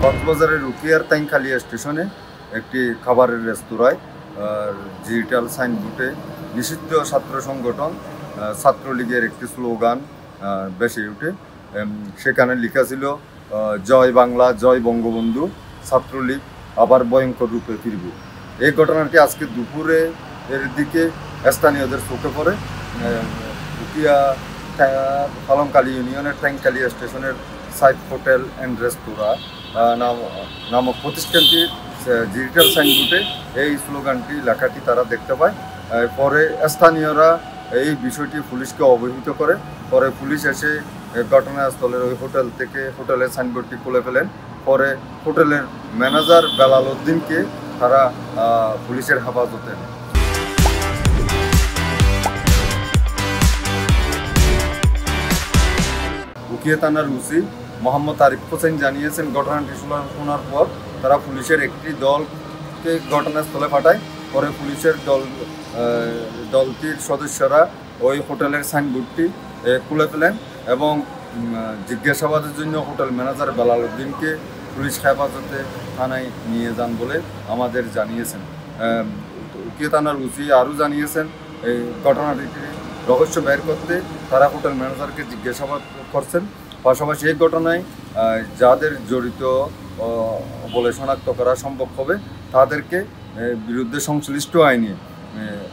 কক্সবাজারের উকিয়ার তাইনখালিয়া স্টেশনে একটি খাবারের রেস্তোরাঁয় ডিজিটাল সাইনবোর্ডে নিষিদ্ধ ছাত্র সংগঠন ছাত্রলীগের একটি স্লোগান বেশি ওঠে। সেখানে লেখা ছিল জয় বাংলা, জয় বঙ্গবন্ধু, ছাত্রলীগ আবার ভয়ঙ্কর রূপে ফিরবে। এই ঘটনাটি আজকে দুপুরে এর দিকে স্থানীয়দের চোখে পড়ে। উকিয়া পালংকালী ইউনিয়নের ট্যাংকালিয়া স্টেশনের সাইড হোটেল অ্যান্ড রেস্তোরাঁ নামক প্রতিষ্ঠানটির ডিজিটাল সাইনবোর্ডে এই স্লোগানটি লেখাটি তারা দেখতে পায়। পরে স্থানীয়রা এই বিষয়টি পুলিশকে অবহিত করে। পরে পুলিশ এসে ঘটনাস্থলের ওই হোটেল থেকে হোটেলের সাইনবোর্ডটি খুলে ফেলেন। পরে হোটেলের ম্যানেজার বেলাল উদ্দিনকে তারা পুলিশের হেফাজতে নেয়। উকিয়া থানার ওসি মোহাম্মদ আরিফ হোসেন জানিয়েছেন, ঘটনাটি শোনার পর তারা পুলিশের একটি দলকে ঘটনাস্থলে পাঠায়। পরে পুলিশের দলটির সদস্যরা ওই হোটেলের সাইনবোর্ডটি খুলে ফেলেন এবং জিজ্ঞাসাবাদের জন্য হোটেল ম্যানেজার বেলাল উদ্দিনকে পুলিশ হেফাজতে থানায় নিয়ে যান বলে আমাদের জানিয়েছেন। উকিয়া থানার ওসি আরও জানিয়েছেন, এই ঘটনাটির রহস্য বের করতে তারা হোটেল ম্যানেজারকে জিজ্ঞাসাবাদ করছেন। পাশাপাশি এই ঘটনায় যাদের জড়িত বলে শনাক্ত করা সম্ভব হবে তাদেরকে বিরুদ্ধে সংশ্লিষ্ট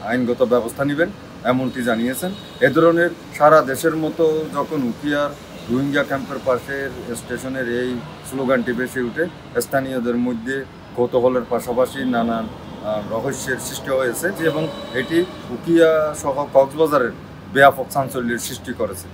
আইনগত ব্যবস্থা নেবেন এমনটি জানিয়েছেন। এ ধরনের সারা দেশের মতো যখন উকিয়ার রোহিঙ্গা ক্যাম্পের পাশের স্টেশনের এই স্লোগানটি বেশি উঠে, স্থানীয়দের মধ্যে কৌতূহলের পাশাপাশি নানান রহস্যের সৃষ্টি হয়েছে এবং এটি উকিয়া সহ কক্সবাজারের ব্যাপক চাঞ্চল্যের সৃষ্টি করেছে।